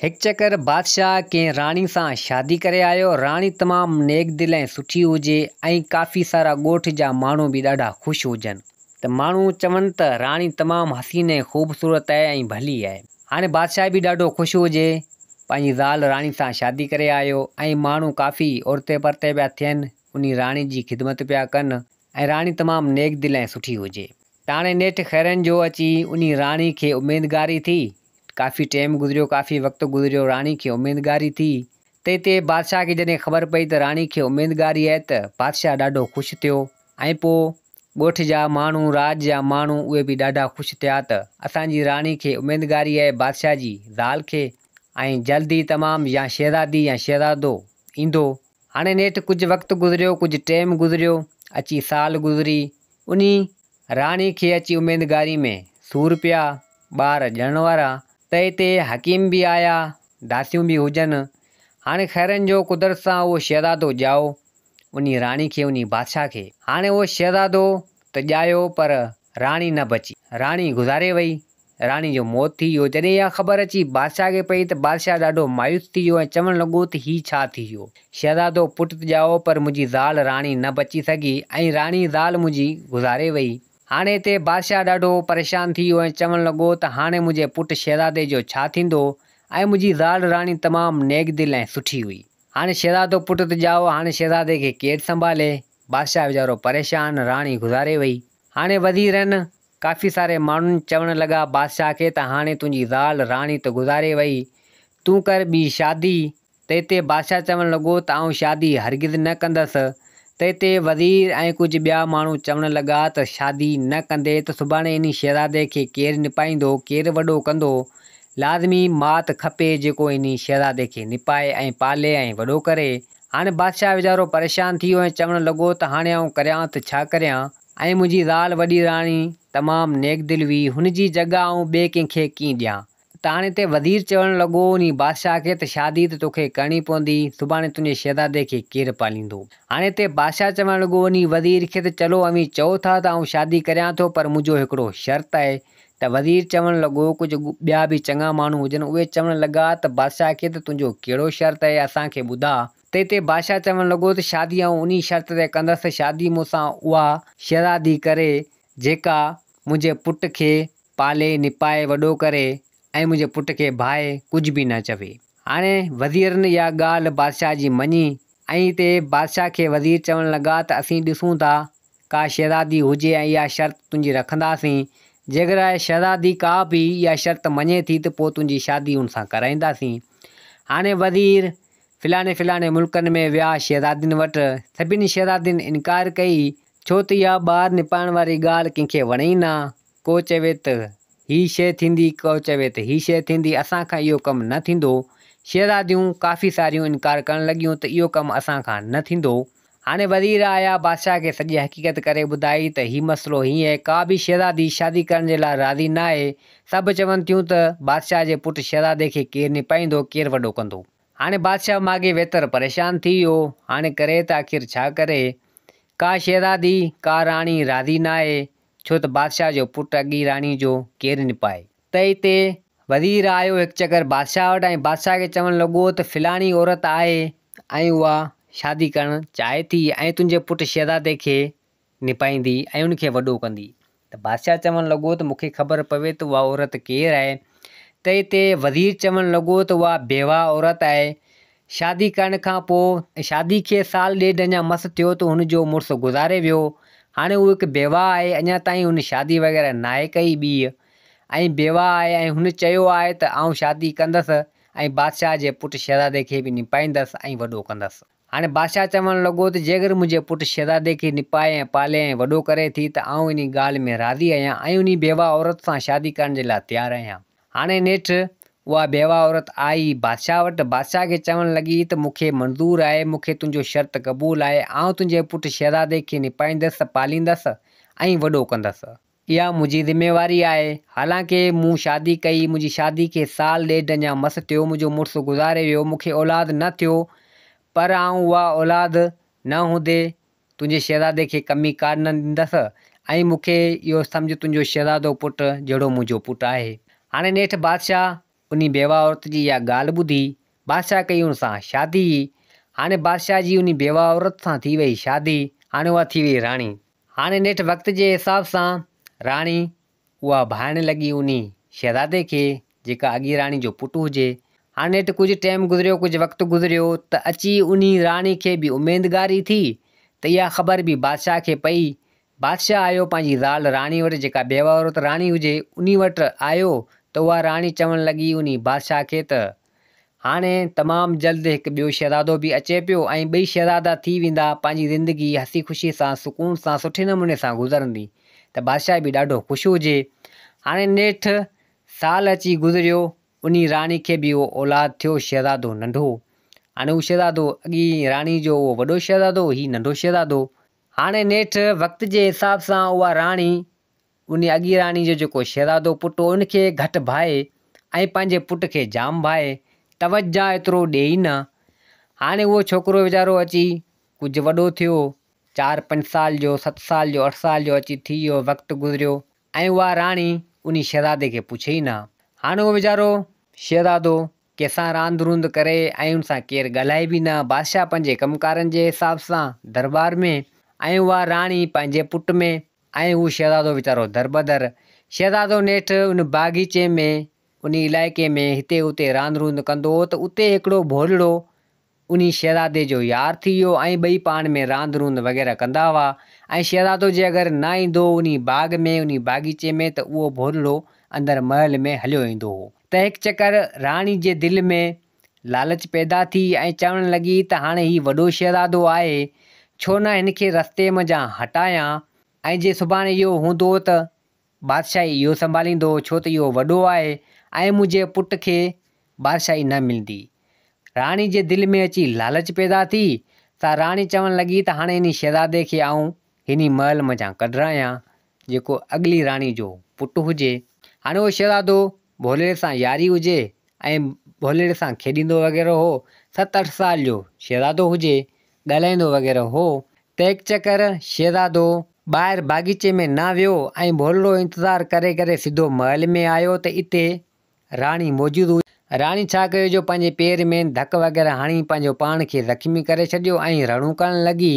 हिकु चकर बादशाह कंहिं राणी सां शादी करे आयो। राणी तमामु नेक दिल ऐं सुठी हुजे ऐं काफ़ी सारा ॻोठ जा माण्हू बि ॾाढा ख़ुशि हुजनि। त माण्हू चवनि त राणी तमामु हसीन ऐं ख़ूबसूरत आहे ऐं भली आहे। हाणे बादशाह बि ॾाढो ख़ुशि हुजे, पंहिंजी ज़ाल राणी सां शादी करे आयो ऐं माण्हू काफ़ी औरते परते पिया थियनि, उन राणी जी ख़िदमत पिया कनि ऐं राणी तमामु नेक दिल ऐं सुठी हुजे। त हाणे नेठि खैरनि जो अची उन राणी खे उमेदगारी थी। काफ़ी टाइम गुज़रियो, काफ़ी वक़्तु गुज़रियो, राणी खे उमेदगारी थी। त हिते बादशाह खे जॾहिं ख़बर पई त राणी खे उमेदगारी आहे त बादशाह ॾाढो ख़ुशि थियो ऐं पोइ ॻोठ जा माण्हू, राज जा माण्हू उहे बि ॾाढा ख़ुशि थिया त असांजी राणी खे उमेदगारी आहे बादशाह जी ज़ाल खे ऐं जल्दी तमामु या शहज़ादी या शहज़ादो ईंदो। हाणे नेठि कुझु वक़्तु गुज़रियो, कुझु टाइम गुज़रियो, अची साल गुज़री, उन राणी खे अची उमेदगारी में सूर पिया, ॿार ॼणण वारा। त हिते हकीम बि आया, दासियूं बि हुजनि। हाणे खैरनि जो कुदरत सां उहो शहज़ादो ॼाओ उन राणी खे, उन बादशाह खे। हाणे उहो शहज़ादो त ॼायो पर राणी न बची, राणी गुज़ारे वई, राणी जो मौत थी वियो। जॾहिं इहा ख़बर अची बादशाह खे पई त बादशाह ॾाढो मायूस थी वियो ऐं चवणु लॻो त हीउ छा थी वियो, शहज़ादो पुटु ॼाओ पर मुंहिंजी ज़ाल राणी न बची सघी ऐं राणी ज़ाल मुंहिंजी गुज़ारे वई। हाणे हिते बादशाह ॾाढो परेशान थी वियो ऐं चवणु लॻो त हाणे मुंहिंजे पुटु शहज़ादे जो छा थींदो ऐं मुंहिंजी ज़ाल राणी तमामु नेक दिल ऐं सुठी हुई। हाणे शहज़ादो पुटु त ॼाओ, हाणे शहज़ादे खे केरु संभाले? बादशाह वीचारो परेशान, राणी गुज़ारे वई। हाणे वज़ीरनि काफ़ी सारे माण्हुनि चवणु लॻा बादशाह खे त हाणे तुंहिंजी ज़ाल राणी त गुज़ारे वई, तूं कर ॿी शादी। त हिते बादशाह चवणु लॻो त आउं शादी हरगिज़ न कंदसि। त हिते वज़ीर ऐं कुझु ॿिया माण्हू चवणु लॻा त शादी न कंदे त सुभाणे इन शहज़ादे खे केरु निपाईंदो, केरु वॾो कंदो? लाज़मी मात खपे जेको इन शहज़ादे खे निपाए ऐं पाले ऐं वॾो करे। हाणे बादशाह वीचारो परेशान थी वियो ऐं चवणु लॻो त हाणे आउं करियां त छा करियां? ऐं मुंहिंजी ज़ाल वॾी राणी तमामु नेक दिल हुई, हुनजी जॻह आउं ॿिए कंहिंखे कीअं ॾियां? त हाणे हिते वज़ीर चवणु लॻो उन बादशाह खे त शादी त तोखे करणी पवंदी, सुभाणे तुंहिंजे शहज़ादे खे केरु पालींदो? हाणे हिते बादशाह चवणु लॻो उन वज़ीर खे त चलो अवी चओ था त आउं शादी करियां थो, पर मुंहिंजो हिकिड़ो शर्त आहे। त वज़ीर चवणु लॻो, कुझु ॿिया बि चङा माण्हू हुजनि, उहे चवणु लॻा त बादशाह खे त तुंहिंजो कहिड़ो शर्त आहे, असांखे ॿुधा। त हिते बादशाह चवणु लॻो त शादी आउं उन शर्त ते कंदसि, शादी मूंसां उहा शहज़ादी करे जेका मुंहिंजे पुट खे पाले निपाए वॾो करे ऐं मुंहिंजे पुट खे भाए, कुझु बि न चवे। हाणे वज़ीरनि इहा ॻाल्हि बादशाह जी मञी ऐं हिते बादशाह खे वज़ीर चवणु लॻा त असीं ॾिसूं था का शहज़ादी हुजे ऐं इहा शर्त तुंहिंजी रखंदासीं। जेकर शहज़ादी का बि इहा शर्त मञे थी त पोइ तुंहिंजी शादी हुन सां कराईंदासीं। हाणे वज़ीर फिलाणे मुल्कनि में विया शहज़ादियुनि वटि, सभिनी शहज़ादियुनि इनकार कई, छो त इहा ॿार निपाइण वारी ॻाल्हि कंहिंखे वणे ई न। को चवे त हीअ शइ थींदी, को चवे त हीअ शइ थींदी, असांखां इहो कमु न थींदो। शहज़ादियूं काफ़ी सारियूं इनकार करणु लॻियूं त इहो कमु असांखां न थींदो। हाणे वज़ीर आया, बादशाह खे सॼी हक़ीक़त करे ॿुधाई त हीउ मसइलो हीअं आहे, का बि शहज़ादी शादी करण जे लाइ राज़ी न आहे। सभु चवनि थियूं त बादशाह जे पुटु शहज़ादे खे केरु निपाईंदो, केरु वॾो कंदो। हाणे बादशाह माॻे वेतर परेशान थी वियो, हाणे करे त आख़िर छा करे? का शहज़ादी, का राणी राज़ी न आहे, छो त बादशाह जो पुटु अॻी राणी जो केरु निपाए। त हिते वज़ीर आयो हिकु चकर बादशाह वटि ऐं बादशाह खे चवणु लॻो त फिलाणी औरत आहे ऐं उहा शादी करणु चाहे थी ऐं तुंहिंजे पुटु शहज़ादे खे निपाईंदी ऐं उनखे वॾो कंदी। त बादशाह चवणु लॻो त मूंखे ख़बर पवे त उहा औरत केरु आहे। त हिते वज़ीर चवणु लॻो त उहा बेवा औरत आहे। शादी करण खां पोइ शादी खे साल ॾेढ अञा मस थियो त हुनजो मुड़ुसु गुज़ारे वियो। हाणे उहा हिकु बेवा आहे, अञा ताईं हुन शादी वग़ैरह नाहे कई ॿी ऐं बेवा आहे ऐं हुन चयो आहे त आउं शादी कंदसि ऐं बादशाह जे पुटु शहज़ादे खे बि निपाईंदसि ऐं वॾो कंदसि। हाणे बादशाह चवणु लॻो त जेकर मुंहिंजे पुटु शहज़ादे खे निपाए ऐं पाले ऐं वॾो करे थी त आउं इन ॻाल्हि में राज़ी आहियां ऐं उन बेवा औरत सां शादी करण जे लाइ तयारु आहियां। हाणे नेठि उहा बेवा औरत आई बादशाह वटि, बादशाह खे चवणु लॻी त मूंखे मंज़ूरु आहे, मूंखे तुंहिंजो शर्त क़बूलु आहे, आउं तुंहिंजे पुटु शहज़ादे खे निपाईंदसि, पालींदसि ऐं वॾो कंदसि। इहा मुंहिंजी ज़िमेवारी आहे। हालांकि मूं शादी कई, मुंहिंजी शादी खे साल ॾेढ अञा मस थियो, मुंहिंजो मुड़ुसु गुज़ारे वियो, मूंखे औलाद न थियो, पर आउं उहा औलाद न हूंदे तुंहिंजे शहज़ादे खे कमी कान न ॾींदसि ऐं मूंखे इहो सम्झ तुंहिंजो शहज़ादो पुटु जहिड़ो मुंहिंजो पुटु आहे। हाणे नेठि बादशाह उन बेवा औरत जी इहा ॻाल्हि ॿुधी बादशाह कई उन सां शादी। हाणे बादशाह जी उन बेवा औरत सां थी वई शादी। हाणे उहा थी वई राणी। हाणे नेठि वक़्त जे हिसाब सां राणी उहा भाइण लॻी उन शहज़ादे खे, जेका अॻी राणी जो पुटु हुजे। हाणे नेठि कुझु टाइम गुज़रियो, कुझु वक़्तु गुज़रियो त अची उन राणी खे बि उमेदगारी थी त इहा ख़बर बि बादशाह खे पई। बादशाह आयो पंहिंजी ज़ाल राणी वटि, जेका बेवा औरत राणी हुजे उन वटि आयो त उहा राणी चवणु लॻी उन बादशाह खे त हाणे तमामु जल्द हिकु ॿियो शहज़ादो बि अचे पियो ऐं ॿई शहज़ादा थी वेंदा, पंहिंजी ज़िंदगी हसी ख़ुशी सां सुकून सां सुठे नमूने सां गुज़रंदी त बादशाह बि ॾाढो ख़ुशि हुजे। हाणे नेठि साल अची गुज़रियो, उन राणी खे बि उहो औलाद थियो, शहज़ादो नंढो। हाणे उहो शहज़ादो अॻी राणी जो उहो वॾो शहज़ादो, हीउ नंढो शहज़ादो। हाणे नेठि वक़्त जे हिसाब सां उहा राणी उन अॻी राणी जो जेको शहज़ादो पुटु उनखे घटि भाए ऐं पंहिंजे पुट खे जाम भाए, तवजा एतिरो ॾिए ई न। हाणे उहो छोकिरो वीचारो अची कुझु वॾो थियो, 4-5 साल जो, 7 साल जो, 8 साल जो अची थी वियो, वक़्तु गुज़रियो ऐं उहा राणी उन शहज़ादे खे पुछे ई न। हाणे उहो वीचारो शहज़ादो कंहिंसां रांदि रूंद करे ऐं उन सां केरु ॻाल्हाए बि न। बादशाह पंहिंजे कमकारनि जे हिसाब सां दरबार में ऐं उहा राणी पंहिंजे पुट में ऐं उहो शहज़ादो वीचारो दरबदर। शहज़ादो नेठि उन बाग़ीचे में, उन इलाइक़े में हिते हुते रांदि रूंद कंदो हो त उते हिकिड़ो भोलड़ो उन शहज़ादे जो यार थी वियो ऐं ॿई पाण में रांदि रूंद वग़ैरह कंदा हुआ। ऐं शहज़ादो जे अगरि न ईंदो उन बाग़ में, उन बाग़ीचे में, त उहो भोलड़ो अंदरि महल में हलियो ईंदो हो। त हिकु चकर राणी जे दिलि में लालच पैदा थी ऐं चवणु लॻी त हाणे हीउ वॾो शहज़ादो आहे, छो न हिन खे रस्ते मंझां हटायां ऐं जे सुभाणे इहो हूंदो त बादशाही इहो संभालींदो, छो त इहो वॾो आहे ऐं मुंहिंजे पुट खे बादशाही न मिलंदी। राणी जे दिलि में अची लालच पैदा थी त राणी चवणु लॻी त हाणे इन शहज़ादे खे आऊं हिन महल मंझां कढायां, जेको अॻिली राणी जो पुटु हुजे। हाणे उहो शहज़ादो भोले सां यारी हुजे ऐं भोले सां खेॾींदो वग़ैरह हो, 7-8 साल जो शहज़ादो हुजे, ॻाल्हाईंदो वग़ैरह हो। त हिकु चकर शहज़ादो ॿाहिरि बाग़ीचे में न वियो ऐं भोलड़ो इंतज़ारु करे करे सिधो महल में आयो त इते राणी मौजूदु हुई। राणी छा कयो जो पंहिंजे पेर में धक वग़ैरह हणी पंहिंजो पाण खे ज़ख़्मी करे छॾियो ऐं रणू करणु लॻी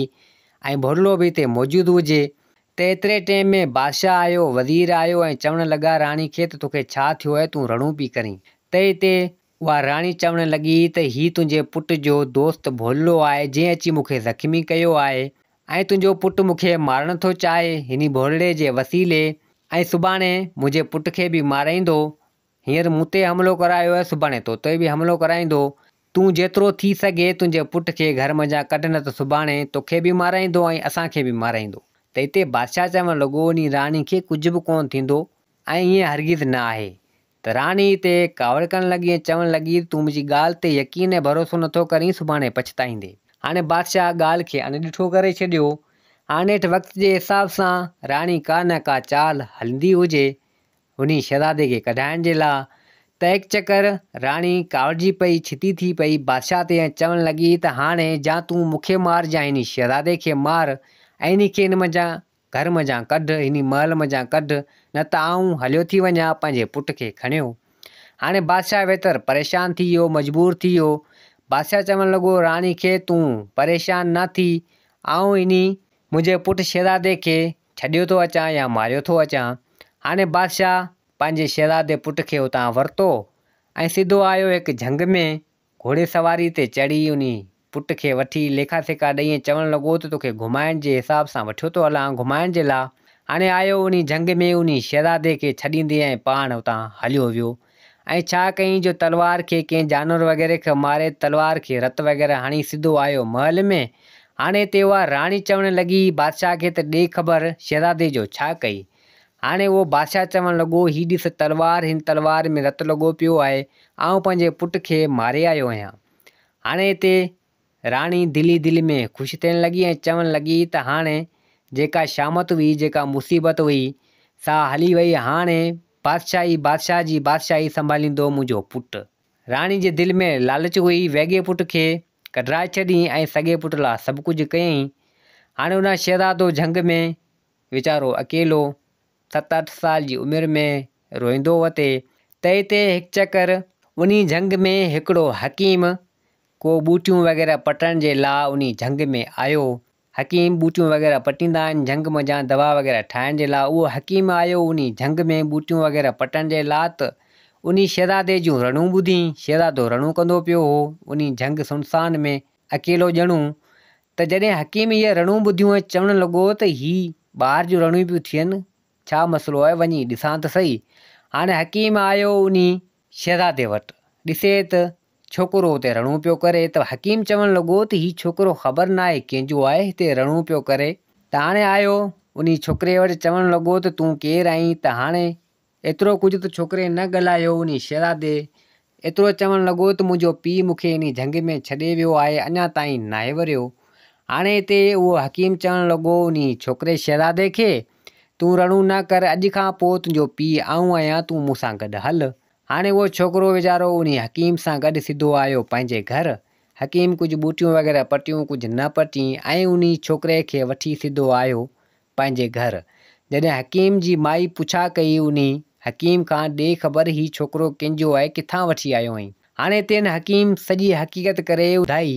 ऐं भोलड़ो बि हिते मौजूदु हुजे। त एतिरे टाइम में बादशाह आयो, वज़ीर आयो ऐं चवणु लॻा राणी खे त तोखे छा थियो आहे, तूं रणू पई करीं। त हिते उहा राणी चवणु लॻी त हीउ तुंहिंजे पुट जो दोस्त भोलड़ो आहे, जंहिं अची मूंखे ज़ख़्मी कयो आहे ऐं तुंहिंजो पुटु मूंखे मारणु थो चाहे हिन भोलड़े जे वसीले, ऐं सुभाणे मुंहिंजे पुट खे बि माराईंदो। हींअर मूं ते हमिलो करायो आहे, सुभाणे तो ते बि हमिलो कराईंदो। तूं जेतिरो थी सघे तुंहिंजे पुट खे घर मंझां कढ, न त सुभाणे तोखे बि माराईंदो ऐं असांखे बि माराईंदो। त हिते बादशाह चवणु लॻो उन राणी खे कुझु बि कोन थींदो ऐं ईअं हरगिज़ न आहे। त राणी हिते कावड़ करणु लॻी ऐं चवणु लॻी तूं मुंहिंजी ॻाल्हि ते यकीन ऐं भरोसो नथो करीं, सुभाणे पछताईंदे। हाणे बादशाह ॻाल्हि खे अनॾिठो करे छॾियो। हाणे हेठि वक़्त जे हिसाब सां राणी का न का चाल हलंदी हुजे उन शहज़ादे खे कढाइण जे लाइ। त हिकु चकर राणी कावड़जी पई, छिती थी पई बादशाह ते ऐं चवणु लॻी त हाणे जा तूं मूंखे मार, जा हिन शहज़ादे खे मार ऐं इन खे हिन मंझां घर मंझां कढ, हिन महल मंझां कढ, न त आऊं हलियो थी वञा पंहिंजे पुट खे खणियो। हाणे बादशाह वेतर परेशान थी वियो, मजबूर थी वियो। बादशाह चवणु लॻो राणी खे तूं परेशान न थी, आऊं इन मुंहिंजे पुटु शहज़ादे खे छॾियो थो अचां या मारियो थो अचां। हाणे बादशाह पंहिंजे शहज़ादे पुट खे उतां वरितो ऐं सिधो आयो हिकु झंग में, घोड़े सवारी ते चढ़ी उन पुट खे वठी लेखा सेखा ॾेई ऐं चवणु लॻो त तोखे घुमाइण जे हिसाब सां वठियो थो हलां, घुमाइण जे लाइ। हाणे आयो उन झंग में उन शहज़ादे खे छॾींदे ऐं पाण उतां हलियो वियो ऐं छा कयईं जो तलवार खे कंहिं जानवर वग़ैरह खे मारे, तलवार खे रत वग़ैरह हणी सिधो आयो महल में। हाणे हिते उहा राणी चवणु लॻी बादशाह खे त ॾे ख़बर शहज़ादे जो छा कई। हाणे उहो बादशाह चवणु लॻो हीअ ॾिस तलवार, हिन तलवार में रतु लॻो पियो आहे, आउं पंहिंजे पुट खे मारे आयो आहियां। हाणे हिते राणी दिलि में ख़ुशि थियणु लॻी ऐं चवणु लॻी त हाणे जेका शामत हुई, जेका मुसीबत हुई, सा हली वई। हाणे बादशाह जी बादशाही संभालींदो मुंहिंजो पुटु। राणी जे दिलि में लालच हुई, वेॻे पुट खे कढाए छॾी ऐं सॻे पुट लाइ सभु कुझु कयईं। हाणे उन शहज़ादो झंग में वीचारो अकेलो 7-8 साल जी उमिरि में रोईंदो वते। त हिते हिकु चकर उन झंग में हिकिड़ो हकीम को बूटियूं वग़ैरह पटण जे लाइ उन झंग में आयो। हकीम बूटियूं वग़ैरह पटींदा आहिनि झंग मञा दवा वग़ैरह ठाहिण जे लाइ। उहो हकीम आयो उन झंग में बूटियूं वग़ैरह पटण जे लाइ त उन शहज़ादे जूं रणूं ॿुधी। शहज़ादो रणूं कंदो पियो हो उन झंग सुनसान में अकेलो ॼणूं। त जॾहिं हकीम इहे रणूं ॿुधियूं ऐं चवणु लॻो त हीअ ॿाहिरि जूं रणूं पियूं थियनि, छा मसइलो आहे, वञी ॾिसां त सही। हाणे हकीम आयो उन शहज़ादे वटि, ॾिसे त छोकिरो हुते रणूं पियो करे। त हकीम चवणु लॻो त हीउ छोकिरो ख़बर न आहे कंहिंजो आहे, हिते रणूं पियो करे। त हाणे आयो उन छोकिरे वटि चवणु लॻो त तूं केरु आहीं। त हाणे एतिरो कुझु त छोकिरे न ॻाल्हायो। उन शहज़ादे एतिरो चवणु लॻो त मुंहिंजो पीउ मूंखे इन झंग में छॾे वियो आहे, अञा ताईं नाहे वरियो। हाणे हिते उहो हकीम चवणु लॻो उन छोकिरे शहज़ादे खे, तूं रणूं न कर, अॼु खां पोइ तुंहिंजो पीउ आऊं आहियां, तूं मूंसां गॾु हल। हाणे उहो छोकिरो वीचारो उन हकीम सां गॾु सिधो आयो पंहिंजे घरु। हकीम कुझु बूटियूं वग़ैरह पटियूं, कुझु न पटी, ऐं उन छोकिरे खे वठी सिधो आयो पंहिंजे घरु। जॾहिं हकीम जी माई पुछा कई उन हकीम खां, ॾे ख़बर हीउ छोकिरो कंहिंजो आहे, किथां वठी आयो आहीं। हाणे हिते हिन हकीम सॼी हक़ीक़त करे ॿुधाई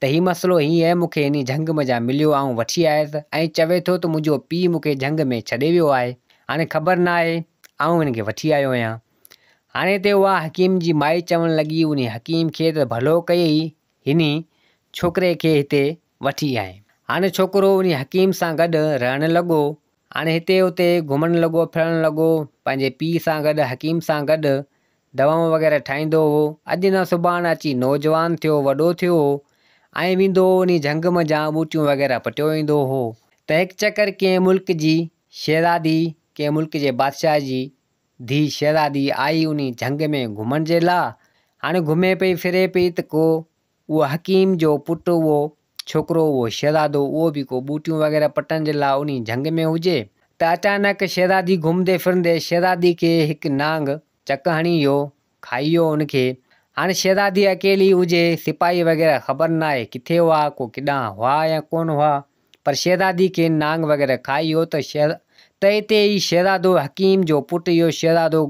त हीउ मसइलो हीअं आहे, मूंखे इन झंग मञा मिलियो, आऊं वठी आयुसि, ऐं चवे थो त मुंहिंजो पीउ मूंखे झंग में छॾे वियो आहे, हाणे ख़बर न आहे, आऊं हिन खे वठी आयो आहियां। हाणे हिते उहा हकीम जी माई चवणु लॻी उन हकीम खे त भलो कयई हिन छोकिरे खे हिते वठी आए। हाणे छोकिरो उन हकीम सां गॾु रहणु लॻो। हाणे हिते हुते घुमणु लॻो, फिरणु लॻो, पंहिंजे पीउ सां गॾु हकीम सां गॾु दवाऊं वग़ैरह ठाहींदो हो। अॼु न सुभाणे अची नौजवान थियो, वॾो थियो, ऐं वेंदो उन झंग मञा बूटियूं वग़ैरह पटियो ईंदो हो। त हिकु चकर कंहिं मुल्क जी शहज़ादी, कंहिं मुल्क जे बादशाह जी धीउ शहज़ादी आई उन झंग में घुमण जे लाइ। हाणे घुमे पई फिरे पई त को उहो हकीम जो पुटु, उहो छोकिरो, उहो शहज़ादो, उहो बि को बूटियूं वग़ैरह पटण जे लाइ उन झंग में हुजे। त अचानक शहज़ादी घुमंदे फिरंदे शहज़ादी खे हिकु नांग चक हणी वियो, खाई वियो उनखे। हाणे शहज़ादी अकेली हुजे, सिपाही वग़ैरह ख़बर न आहे किथे हुआ, को किॾां हुआ या कोन हुआ, पर शहज़ादी खे नांग वग़ैरह खाई वियो। त हिते ई शहज़ादो हकीम जो पुटु, इहो शहज़ादो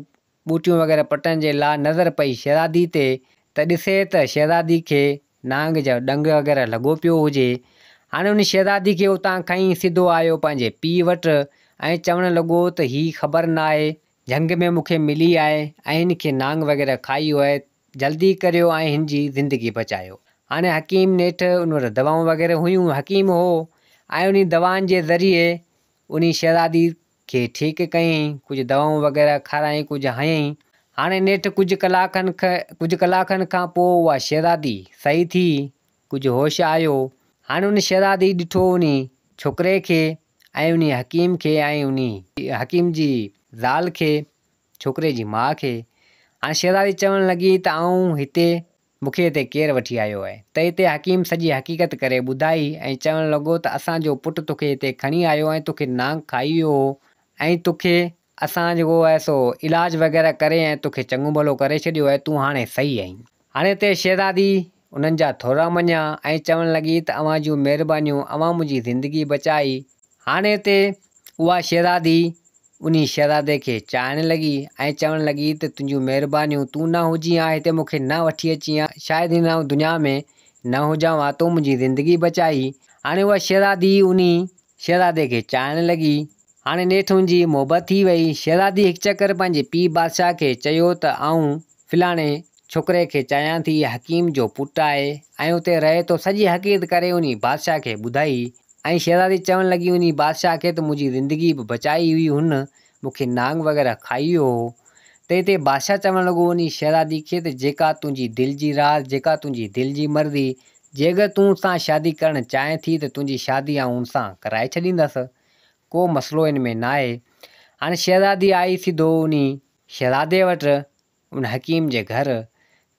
बूटियूं वग़ैरह पटण जे लाइ नज़र पई शहज़ादी ते। त ॾिसे त शहज़ादी खे नांग जो ॾंग वग़ैरह लॻो पियो हुजे। हाणे उन शहज़ादी खे उतां खईं सिधो आयो पंहिंजे पीउ वटि, ऐं चवणु लॻो त हीअ ख़बर न आहे, झंग में मूंखे मिली आहे ऐं हिन खे नांग वग़ैरह खाई वियो आहे, जल्दी करियो ऐं हिन जी ज़िंदगी बचायो। हाणे हकीम नेठि उन वटि दवाऊं वग़ैरह हुयूं, हकीम हो, ऐं उन दवाउनि जे ज़रिए उन शहज़ादी खे ठीकु कयईं, कुझु दवाऊं वग़ैरह खाराईं, कुझु हयईं। हाणे नेठि कुझु कलाकनि खां पोइ उहा शहज़ादी सही थी, कुझु होश आयो। हाणे उन शहज़ादी ॾिठो उन छोकिरे खे ऐं उन हकीम खे ऐं उन हकीम जी ज़ाल खे, छोकिरे जी माउ खे। हाणे शहज़ादी चवणु लॻी त आऊं हिते, मूंखे हिते केरु वठी आयो आहे। त हिते हकीम सॼी हक़ीक़त करे ॿुधाई ऐं चवणु लॻो त असांजो पुटु तोखे हिते खणी आयो ऐं तोखे नांग खाई वियो हो, ऐं तोखे असां जेको आहे सो इलाजु वग़ैरह करे ऐं तोखे चङो भलो करे छॾियो आहे, तूं हाणे सही आहीं। हाणे हिते शहज़ादी उन्हनि जा थोरा मञा ऐं चवणु लॻी त अव्हां जूं महिरबानियूं, अव्हां मुंहिंजी ज़िंदगी बचाई। हाणे हिते उहा शहज़ादी उन शहज़ादे खे चाहणु लॻी ऐं चवणु लॻी त तुंहिंजूं महिरबानियूं, तूं न हुजी हा हिते मूंखे न वठी अची हा, शायदि हिन दुनिया में न हुजां हा, तूं मुंहिंजी ज़िंदगी बचाई। हाणे उहा शहज़ादी उन शहज़ादे खे चाहणु लॻी। हाणे नेठि हुनजी मोहबत थी वई। शहज़ादी हिकु चकर पंहिंजे पीउ बादशाह खे चयो त आऊं फलाणे छोकिरे खे चाहियां थी, हकीम जो पुटु आहे ऐं उते रहे थो, सॼी हक़ीक़त करे उन बादशाह खे ॿुधाई। ऐं शहज़ादी चवणु लॻी उन बादशाह खे त मुंहिंजी ज़िंदगी बि बचाई हुई हुन, मूंखे नांग वग़ैरह खाई वियो हो। त हिते बादशाह चवणु लॻो उन शहज़ादी खे त जेका तुंहिंजी दिलि जी राज़, जेका तुंहिंजी दिलि जी मर्ज़ी, जेकर तूं सां शादी करणु चाहें थी त तुंहिंजी शादी आऊं हुन सां कराए छॾींदसि, को मसइलो हिन में न आहे। हाणे शहज़ादी आई सिधो उन शहज़ादे वटि, उन हकीम जे घरु,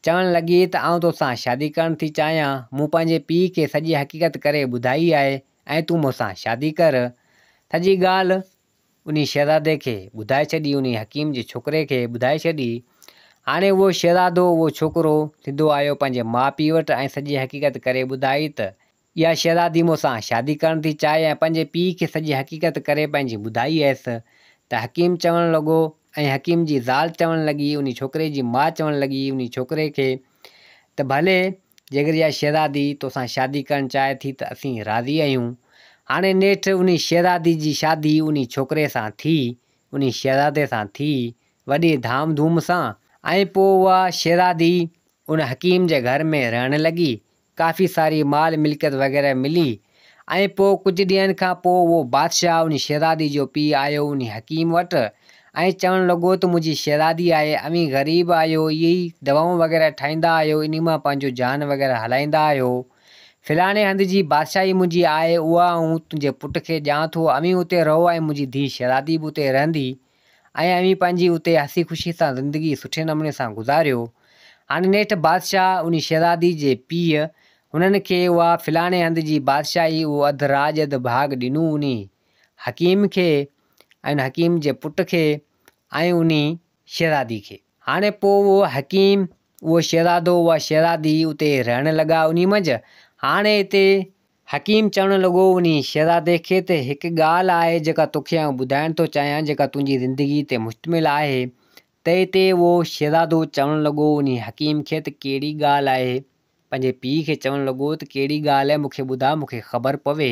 चवणु लॻी त आऊं तोसां शादी करणु थी चाहियां, मूं पंहिंजे पीउ खे सॼी हक़ीक़त करे ॿुधाई आहे ऐं तूं मूंसां शादी कर। सॼी ॻाल्हि उन शहज़ादे खे ॿुधाए छॾी, उन हकीम जे छोकिरे खे ॿुधाए छॾी। हाणे उहो शहज़ादो, उहो छोकिरो सिधो आयो पंहिंजे माउ पीउ वटि ऐं सॼी हक़ीक़त करे ॿुधाई त इहा शहज़ादी मूंसां शादी करणु थी चाहे, ऐं पंहिंजे पीउ खे सॼी हक़ीक़त करे पंहिंजी ॿुधाई हुयसि। त हकीम चवणु लॻो ऐं हकीम जी ज़ाल चवणु लॻी, उन छोकिरे जी माउ चवणु लॻी उन छोकिरे खे त भले जेकर इहा शहज़ादी तोसां शादी करणु चाहे थी त असीं राज़ी आहियूं। हाणे नेठि उन शहज़ादी जी शादी उन छोकिरे सां थी, उन शहज़ादे सां थी वॾी धाम धूम सां। ऐं पोइ उहा शहज़ादी उन हकीम जे घर में रहणु लॻी, काफ़ी सारी माल मिल्कियत वग़ैरह मिली। ऐं पोइ कुझु ॾींहंनि खां पोइ उहो बादशाह उन शहज़ादी जो पीउ आयो उन हकीम वटि ऐं चवणु लॻो त मुंहिंजी शहज़ादी आहे, अमी ग़रीब आहियो, इहे ई दवाऊं वग़ैरह ठाहींदा आहियो, इन मां पंहिंजो जान वग़ैरह हलाईंदा आहियो। फ़लाणे हंधि जी बादशाही मुंहिंजी आहे, उहा ऐं तुंहिंजे पुट खे ॾियां थो, अमी उते रहो ऐं मुंहिंजी धीउ शहज़ादी बि उते रहंदी ऐं अमी पंहिंजी उते हसी ख़ुशी सां ज़िंदगी सुठे नमूने सां गुज़ारियो। हाणे नेठि बादशाह उन शहज़ादी जे पीउ हुननि खे उहा फ़लाणे हंधि जी बादशाही उहो अधु राज अधु भाग ॾिनूं उन हकीम खे ऐं उन हकीम जे पुट खे ऐं उन शहज़ादी खे। हाणे पोइ उहो हकीम उहो शहज़ादो उहा शहज़ादी उते रहणु लॻा उन मंझि। हाणे हिते हकीम चवणु लॻो उन शहज़ादे खे त हिकु ॻाल्हि आहे जेका तोखे आउं ॿुधाइणु थो चाहियां, जेका तुंहिंजी ज़िंदगी ते मुश्तमिल आहे। त हिते उहो शहज़ादो चवणु लॻो उन हकीम खे त कहिड़ी ॻाल्हि आहे, पंहिंजे पीउ खे चवणु लॻो त कहिड़ी ॻाल्हि आहे, मूंखे ॿुधा, मूंखे ख़बर पवे।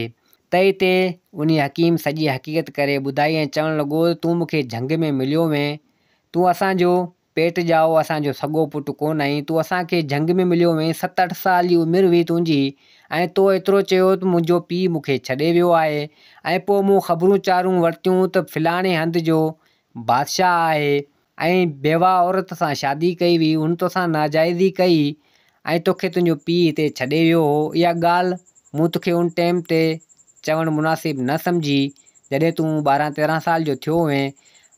त हिते उन हकीम सॼी हक़ीक़त करे ॿुधाई ऐं चवणु लॻो तूं मूंखे झंग में मिलियो वएं, तूं असांजो पेट ॼाओ असांजो सॻो पुटु कोन आहीं, तूं असांखे झंग में मिलियो वएं, 7-8 साल जी उमिरि हुई तुंहिंजी ऐं तो एतिरो चयो त मुंहिंजो पीउ मूंखे छॾे वियो आहे। ऐं पोइ मूं ख़बरूं चारूं वरितियूं त फ़लाणे हंधि जो बादशाह आहे ऐं बेवा औरत सां शादी कई हुई, हुन तोसां नाजाइज़ी कई ऐं तोखे तुंहिंजो पीउ हिते छॾे वियो हो। इहा ॻाल्हि मूं तोखे उन टाइम ते चवणु मुनासिबु न सम्झी जॾहिं तूं 12-13 साल जो थियो हुएं।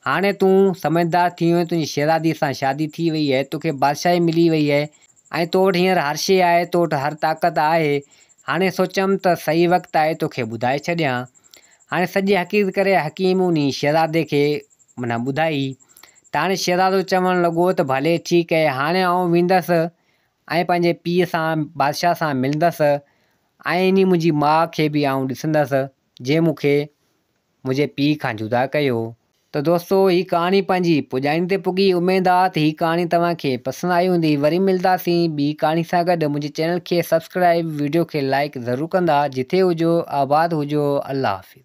हाणे तूं समझदार थी वियो, तुंहिंजी शहज़ादी सां शादी थी वई आहे, तोखे बादशाही मिली वई आहे ऐं तो वटि हींअर हर शइ आहे, तो वटि हर ताक़त आहे। हाणे सोचियमि त सही वक़्तु आहे तोखे ॿुधाए छॾियां। हाणे सॼी हक़ीक़त करे हकीम उन शहज़ादे खे माना ॿुधाई त हाणे शहज़ादो चवणु लॻो त भले ठीकु आहे, हाणे आउं वेंदसि ऐं पंहिंजे पीउ सां बादशाह सां मिलंदसि ऐं इन मुंहिंजी माउ खे बि आउं ॾिसंदसि जंहिं मूंखे मुंहिंजे पीउ खां जुदा कयो। त दोस्तो हीअ कहाणी पंहिंजी पुॼाइण ते पुॻी। उमेदु आहे त हीअ कहाणी तव्हांखे पसंदि आई हूंदी। वरी मिलंदासीं ॿी कहाणी सां गॾु। मुंहिंजे चैनल खे सब्सक्राइब, वीडियो खे लाइक ज़रूरु कंदा। जिथे हुजो आबाद हुजो। अल्लाह हाफ़िज़।